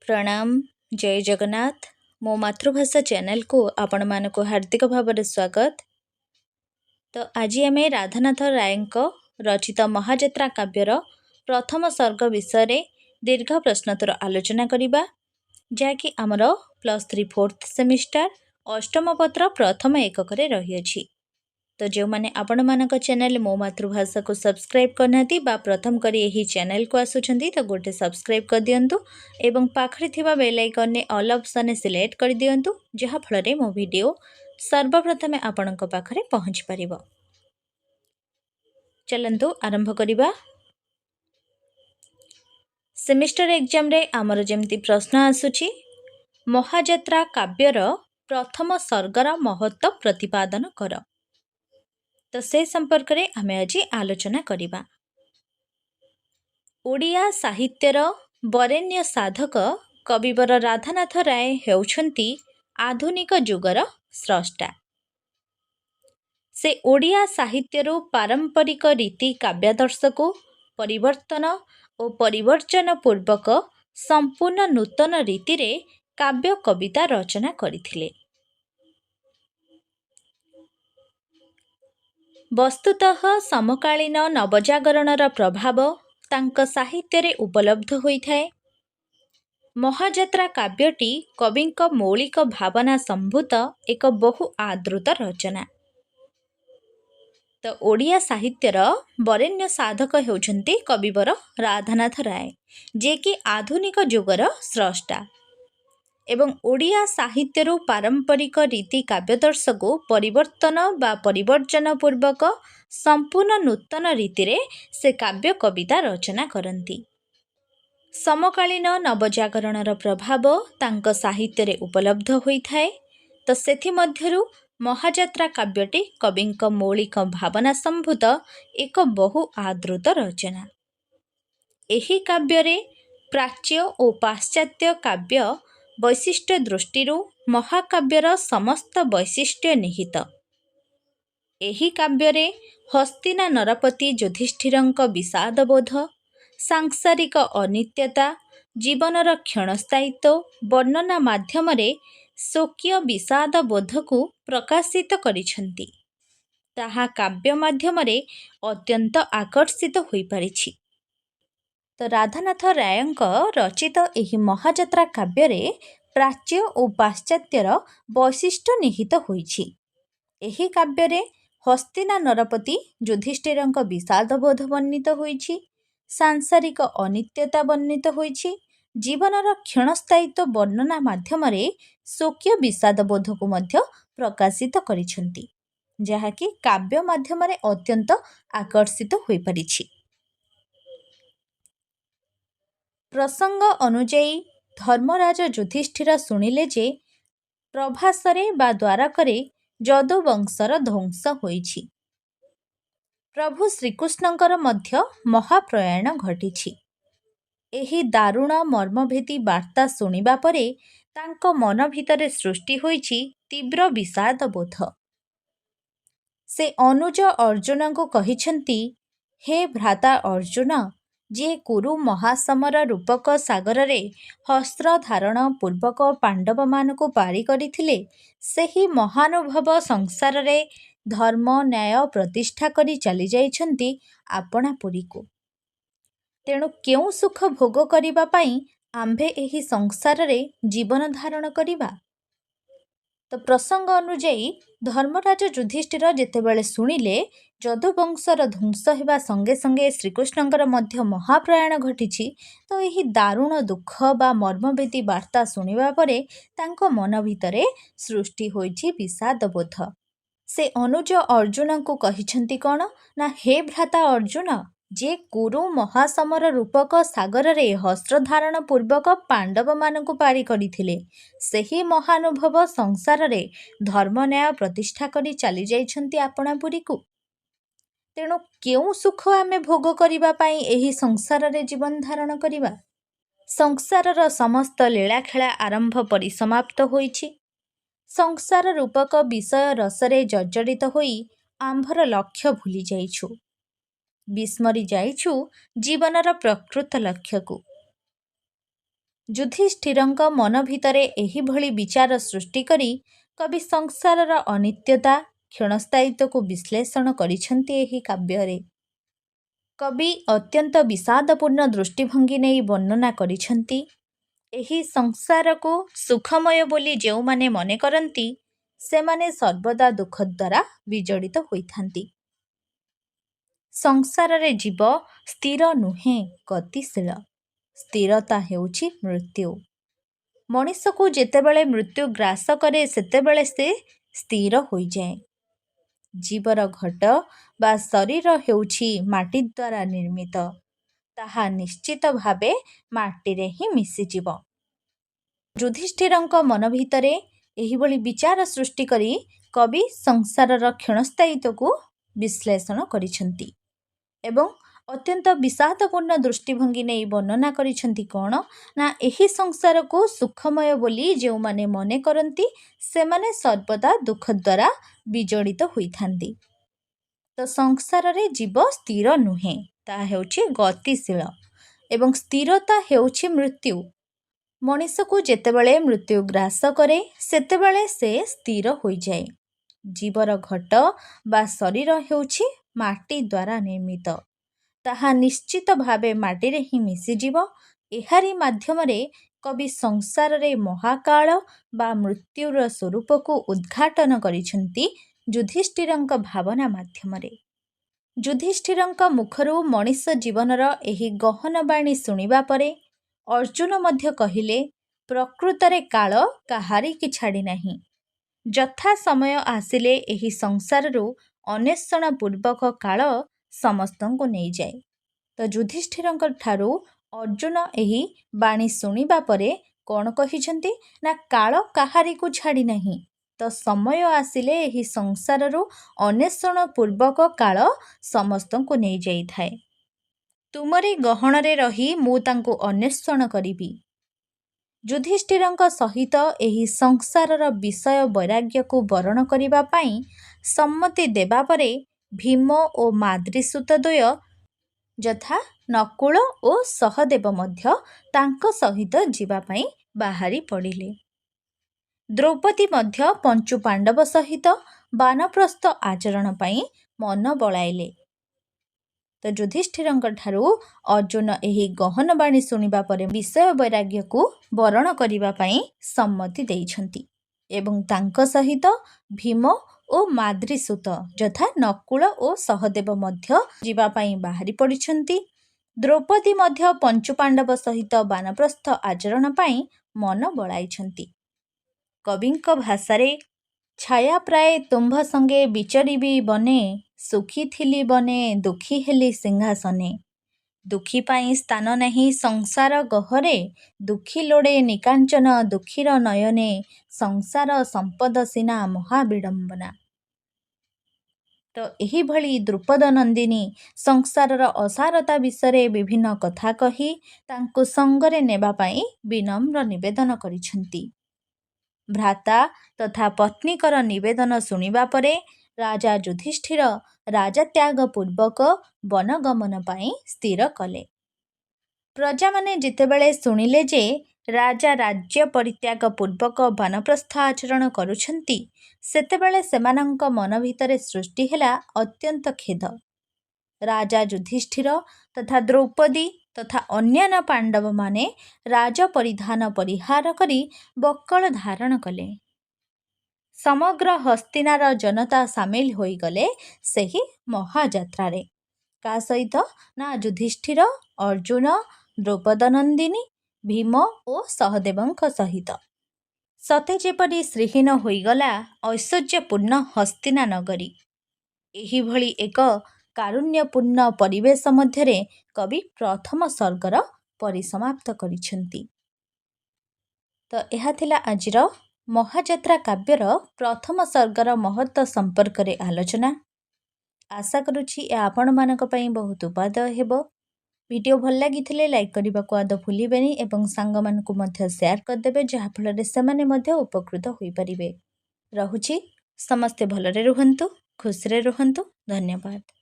प्रणाम जय जगन्नाथ मो मातृभाषा चैनल को आपण मानक हार्दिक भाव स्वागत। तो आज आम राधानाथ राय रचित महाजात्रा काव्यर प्रथम सर्ग विषय दीर्घ प्रश्नोत्तर आलोचना करबा जहाँकि आमर +3 4th सेमिस्टर अष्टम पत्र प्रथम एकक रही। तो जो मैंने आपण मानक चैनल मो मातृभाषा को सब्सक्राइब करना प्रथम करी यही चैनल को आसुचंदी तो गोटे सब्सक्राइब कर दियंतु एवं पाखरे थिबा बेल आइकन ने ऑल ऑप्शन सिलेक्ट कर दियंतु जहाँ फल मो वीडियो सर्वप्रथमे आपणक पाखरे पहुँच परिबो। चलंतु आरंभ करिबा। सेमिस्टर एग्जाम रे आमर जेमती प्रश्न आसुची महाजात्रा काव्यर प्रथम सर्गर महत्व प्रतिपादन कर। तो से संपर्क रे आमे आज आलोचना करिबा। ओडिया साहित्यर वरेण्य साधक कविवर राधानाथ राय हेउछंती आधुनिक जुगर स्रष्टा। से ओडिया साहित्यरू पारंपरिक रीति काव्यादर्श को परिवर्तन और परिवर्जन पूर्वक संपूर्ण नूतन रीति रे काव्य कविता रचना करथिले। वस्तुतः समकालीन नवजागरणर प्रभाव तांक साहित्य रे उपलब्ध होइथाए। महाजात्रा काव्यटी कविंक मौलिक भावना संभूत एक बहु आदृत रचना। तो ओडिया साहित्यर वरेण्य साधक हेउछंती कविवर राधानाथ राय जे कि आधुनिक जुगर स्रष्टा एवं ओडिया साहित्यरू पारंपरिक रीति काव्यदर्श को परिवर्तन बा परिवर्जन पूर्वक संपूर्ण नूतन रीति रे से काव्य कविता रचना करती। समकालीन नवजागरणर प्रभाव तांक साहित्य रे उपलब्ध होइथाए। तो सेथि मध्यरु महाजात्रा काव्यटी कविंक मौलिक भावना संभूत एक बहु आदृत रचना। एही काव्य रे प्राच्य और पाश्चात्य काव्य वैशिष्ट्य दृष्टि महाकाव्यर समस्त वैशिष्ट्य निहित। एही काव्य रे हस्तिना नरपति युधिष्ठिरंक विषादबोध सांसारिक अनित्यता जीवनर क्षणस्थायित्व वर्णना माध्यम रे शोकीय विषादबोध को प्रकाशित करिछंती। ताहा काव्य माध्यम रे अत्यंत आकर्षित होई परिछि। तो राधानाथ रायंक रचित एही महाजात्रा काव्य रे प्राच्य और पाश्चात्यर वैशिष्ट्य निहित होइछि। एही काव्य रे हस्तिना नरपति युधिष्ठिरंक विषादबोध वर्णित होइछि, सांसारिक अनित्यता वर्णित होइछि, जीवनर क्षणस्थायित्व वर्णना माध्यम रे शोकीय विषादबोध को मध्य प्रकाशित करिछंती जहाँकि काव्य माध्यम रे अत्यंत आकर्षित होई परिछि। प्रसंग अनुଯାयी धर्मराज युधिष्ठिर शुणिले जे प्रभासरे बा द्वारकरे यदुवंशर ध्वंस होइछि। प्रभु श्रीकृष्णंकर मध्य महाप्रयाण घटिछि। एही दारुण मर्मभेदी वार्ता शुणिबा परे तांको मन भितरे सृष्टि होइछि तीव्र विषाद बोध। से अनुज अर्जुन को कहिछंती, हे भ्राता अर्जुन, जे कुरु महासमर रूपक सागर रे हस्त्र धारण पूर्वक पांडव मान को पारी करिथिले सेही महानुभव संसार रे धर्म न्याय प्रतिष्ठा करी चली जाइछंती आपणा पुरी को। तेणु केउ सुख भोग करिबा पई आम्भे एही संसार रे जीवन धारण करिबा। तो प्रसंग अनुଯାयी धर्मराज युधिष्ठिर जेतेबेले शुणिले यदुवंशर ध्वंस हेबा संगे संगे श्रीकृष्णंकर मध्य महाप्रयाण घटिछि तो एही दारुण दुख बा मर्मभेदी वार्ता शुणिबा परे तांको मन भितरे सृष्टि होइछि विषादबोध। से अनुज अर्जुन को कहिछंती कौन ना, हे भ्राता अर्जुन, जे कुरु महासमर रूपक सागर रे हस्त्र धारण पूर्वक पांडव मान को पारी करिथिले सेही महानुभव संसार रे धर्म न्याय प्रतिष्ठा करी चली जाइछंती आपणा पुरी को। तेणु केउ सुख आमे भोग करिबा पई एही संसार रे जीवन धारण करिबा। संसारर समस्त लीलाखेला आरंभ परिसमाप्त होइछि। संसार रूपक विषय रसरे जर्जरित होई आंभर लक्ष्य भूली जाइछु, विस्मरी जाइछु जीवनर प्रकृत लक्ष्य को। ଯୁଧିଷ୍ଠିରଙ୍କ ମନ ଭିତରେ ଏହିଭଳି ବିଚାର ସୃଷ୍ଟି କରି କବି ସଂସାରର ଅନିତ୍ୟତା କ୍ଷଣସ୍ଥାୟିତ୍ୱକୁ ବିଶ୍ଳେଷଣ କରିଛନ୍ତି ଏହି କାବ୍ୟରେ। କବି ଅତ୍ୟନ୍ତ ବିଷାଦପୂର୍ଣ୍ଣ ଦୃଷ୍ଟିଭଙ୍ଗୀ ନେଇ ବର୍ଣ୍ଣନା କରିଛନ୍ତି। ଏହି ସଂସାରକୁ ସୁଖମୟ ବୋଲି ଯେଉଁମାନେ ମନେ କରନ୍ତି ସେମାନେ ସର୍ବଦା ଦୁଃଖ ଦ୍ୱାରା ବିଜଡ଼ିତ ହୋଇଥାନ୍ତି। ସଂସାରରେ ଜୀବ ସ୍ଥିର ନୁହେଁ, ଗତିଶୀଳ। ସ୍ଥିରତା ହେଉଛି ମୃତ୍ୟୁ। ମଣିଷକୁ ଯେତେବେଳେ ମୃତ୍ୟୁ ଗ୍ରାସ କରେ ସେତେବେଳେ ସେ ସ୍ଥିର ହୋଇଯାଏ। ଜୀବର ଘଟ ବା ଶରୀର ହେଉଛି ମାଟି ଦ୍ୱାରା ନିର୍ମିତ। ତାହା ନିଶ୍ଚିତ ଭାବେ ମାଟିରେ ହିଁ ମିଶିଯିବ। ଯୁଧିଷ୍ଠିରଙ୍କ ମନ ଭିତରେ ଏହିଭଳି ବିଚାର ସୃଷ୍ଟି କରି କବି ସଂସାରର କ୍ଷଣସ୍ଥାୟିତ୍ୱକୁ ବିଶ୍ଳେଷଣ କରିଛନ୍ତି ଏବଂ ଅତ୍ୟନ୍ତ ବିଷାଦପୂର୍ଣ୍ଣ ଦୃଷ୍ଟିଭଙ୍ଗୀ ନେଇ ବର୍ଣ୍ଣନା କରିଛନ୍ତି କ'ଣ ନା ଏହି ସଂସାରକୁ ସୁଖମୟ ବୋଲି ଯେଉଁମାନେ ମନେ କରନ୍ତି ସେମାନେ ସର୍ବଦା ଦୁଃଖ ଦ୍ୱାରା ବିଜଡ଼ିତ ହୋଇଥାନ୍ତି। ତ ସଂସାରରେ ଜୀବ ସ୍ଥିର ନୁହେଁ, ତାହା ହେଉଛି ଗତିଶୀଳ ଏବଂ ସ୍ଥିରତା ହେଉଛି ମୃତ୍ୟୁ। ମଣିଷକୁ ଯେତେବେଳେ ମୃତ୍ୟୁ ଗ୍ରାସ କରେ ସେତେବେଳେ ସେ ସ୍ଥିର ହୋଇଯାଏ। ଜୀବର ଘଟ ବା ଶରୀର ହେଉଛି ମାଟି ଦ୍ୱାରା ନିର୍ମିତ। ତାହା ନିଶ୍ଚିତ ଭାବେ ମାଟିରେ ହିଁ ମିଶିଯିବ। ଏହାରି ମାଧ୍ୟମରେ କବି ସଂସାରରେ ମହାକାଳ ବା ମୃତ୍ୟୁର ସ୍ୱରୂପକୁ ଉଦ୍ଘାଟନ କରିଛନ୍ତି ଯୁଧିଷ୍ଠିରଙ୍କ ଭାବନା ମାଧ୍ୟମରେ। ଯୁଧିଷ୍ଠିରଙ୍କ ମୁଖରୁ ମଣିଷ ଜୀବନର ଏହି ଗହନ ବାଣୀ ଶୁଣିବା ପରେ ଅର୍ଜୁନ ମଧ୍ୟ କହିଲେ, ପ୍ରକୃତରେ କାଳ କାହାରିକି ଛାଡ଼ି ନାହିଁ। ଯଥା ସମୟ ଆସିଲେ ଏହି ସଂସାରରୁ ଅନ୍ୱେଷଣ ପୂର୍ବକ କାଳ ସମସ୍ତଙ୍କୁ ନେଇଯାଏ। ତ ଯୁଧିଷ୍ଠିରଙ୍କ ଠାରୁ ଅର୍ଜୁନ ଏହି ବାଣୀ ଶୁଣିବା ପରେ କ'ଣ କହିଛନ୍ତି ନା କାଳ କାହାରିକୁ ଛାଡ଼ି ନାହିଁ। ତ ସମୟ ଆସିଲେ ଏହି ସଂସାରରୁ ଅନ୍ୱେଷଣ ପୂର୍ବକ କାଳ ସମସ୍ତଙ୍କୁ ନେଇଯାଇଥାଏ। ତୁମରି ଗହଣରେ ରହି ମୁଁ ତାଙ୍କୁ ଅନ୍ୱେଷଣ କରିବି। ଯୁଧିଷ୍ଠିରଙ୍କ ସହିତ ଏହି ସଂସାରର ବିଷୟ ବୈରାଗ୍ୟକୁ ବରଣ କରିବା ପାଇଁ ସମ୍ମତି ଦେବା ପରେ ଭୀମ ଓ ମାଦ୍ରୀସୂତ ଦ୍ୱୟ ଯଥା ନକୁଳ ଓ ସହଦେବ ମଧ୍ୟ ତାଙ୍କ ସହିତ ଯିବା ପାଇଁ ବାହାରି ପଡ଼ିଲେ। ଦ୍ରୌପଦୀ ମଧ୍ୟ ପଞ୍ଚୁ ପାଣ୍ଡବ ସହିତ ବାନପ୍ରସ୍ଥ ଆଚରଣ ପାଇଁ ମନ ବଳାଇଲେ। ତ ଯୁଧିଷ୍ଠିରଙ୍କ ଠାରୁ ଅର୍ଜୁନ ଏହି ଗହନ ବାଣୀ ଶୁଣିବା ପରେ ବିଷୟ ବୈରାଗ୍ୟକୁ ବରଣ କରିବା ପାଇଁ ସମ୍ମତି ଦେଇଛନ୍ତି ଏବଂ ତାଙ୍କ ସହିତ ଭୀମ ଓ ମାଦ୍ରୀସୂତ ଯଥା ନକୁଳ ଓ ସହଦେବ ମଧ୍ୟ ଯିବା ପାଇଁ ବାହାରି ପଡ଼ିଛନ୍ତି। ଦ୍ରୌପଦୀ ମଧ୍ୟ ପଞ୍ଚୁପାଣ୍ଡବ ସହିତ ବାନପ୍ରସ୍ଥ ଆଚରଣ ପାଇଁ ମନ ବଳାଇଛନ୍ତି। କବିଙ୍କ ଭାଷାରେ ଛାୟା ପ୍ରାୟ ତୁମ୍ଭ ସଙ୍ଗେ ବିଚରିବି ବନେ, ସୁଖୀ ଥିଲି ବନେ ଦୁଃଖୀ ହେଲି ସିଂହାସନେ। ଦୁଃଖୀ ପାଇଁ ସ୍ଥାନ ନାହିଁ ସଂସାର ଗହରେ, ଦୁଃଖୀ ଲୋଡ଼େ ନିକାଞ୍ଚନ ଦୁଃଖୀର ନୟନେ, ସଂସାର ସମ୍ପଦ ସିନା ମହା ବିଡ଼ମ୍ବନା। ତ ଏହିଭଳି ଦ୍ରୁପଦ ନନ୍ଦିନୀ ସଂସାରର ଅସାରତା ବିଷୟରେ ବିଭିନ୍ନ କଥା କହି ତାଙ୍କୁ ସଙ୍ଗରେ ନେବା ପାଇଁ ବିନମ୍ର ନିବେଦନ କରିଛନ୍ତି। ଭ୍ରାତା ତଥା ପତ୍ନୀଙ୍କର ନିବେଦନ ଶୁଣିବା ପରେ ରାଜା ଯୁଧିଷ୍ଠିର ରାଜତ୍ୟାଗ ପୂର୍ବକ ବନଗମନ ପାଇଁ ସ୍ଥିର କଲେ। ପ୍ରଜାମାନେ ଯେତେବେଳେ ଶୁଣିଲେ ଯେ ରାଜା ରାଜ୍ୟ ପରିତ୍ୟାଗ ପୂର୍ବକ ବାନପ୍ରସ୍ଥ ଆଚରଣ କରୁଛନ୍ତି ସେତେବେଳେ ସେମାନଙ୍କ ମନ ଭିତରେ ସୃଷ୍ଟି ହେଲା ଅତ୍ୟନ୍ତ ଖେଦ। ରାଜା ଯୁଧିଷ୍ଠିର ତଥା ଦ୍ରୌପଦୀ ତଥା ଅନ୍ୟାନ୍ୟ ପାଣ୍ଡବମାନେ ରାଜ ପରିଧାନ ପରିହାର କରି ବକଳ ଧାରଣ କଲେ। ସମଗ୍ର ହସ୍ତିନାର ଜନତା ସାମିଲ ହୋଇଗଲେ ସେହି ମହାଯାତ୍ରାରେ। କାହା ସହିତ ନା ଯୁଧିଷ୍ଠିର, ଅର୍ଜୁନ, ଦ୍ରୌପଦନନ୍ଦିନୀ, ଭୀମ ଓ ସହଦେବଙ୍କ ସହିତ। ସତେ ଯେପରି ଶ୍ରୀହୀନ ହୋଇଗଲା ଐଶ୍ୱର୍ଯ୍ୟପୂର୍ଣ୍ଣ ହସ୍ତିନା ନଗରୀ। ଏହିଭଳି ଏକ କାରୁଣ୍ୟପୂର୍ଣ୍ଣ ପରିବେଶ ମଧ୍ୟରେ କବି ପ୍ରଥମ ସର୍ଗର ପରିସମାପ୍ତ କରିଛନ୍ତି। ତ ଏହା ଥିଲା ଆଜିର ମହାଯାତ୍ରା କାବ୍ୟର ପ୍ରଥମ ସର୍ଗର ମହତ୍ତ୍ୱ ସମ୍ପର୍କରେ ଆଲୋଚନା। ଆଶା କରୁଛି ଏହା ଆପଣମାନଙ୍କ ପାଇଁ ବହୁତ ଉପାଦେୟ ହେବ। ଭିଡ଼ିଓ ଭଲ ଲାଗିଥିଲେ ଲାଇକ୍ କରିବାକୁ ଆଦୌ ଭୁଲିବେନି ଏବଂ ସାଙ୍ଗମାନଙ୍କୁ ମଧ୍ୟ ସେୟାର କରିଦେବେ ଯାହାଫଳରେ ସେମାନେ ମଧ୍ୟ ଉପକୃତ ହୋଇପାରିବେ। ରହୁଛି, ସମସ୍ତେ ଭଲରେ ରୁହନ୍ତୁ, ଖୁସିରେ ରୁହନ୍ତୁ। ଧନ୍ୟବାଦ।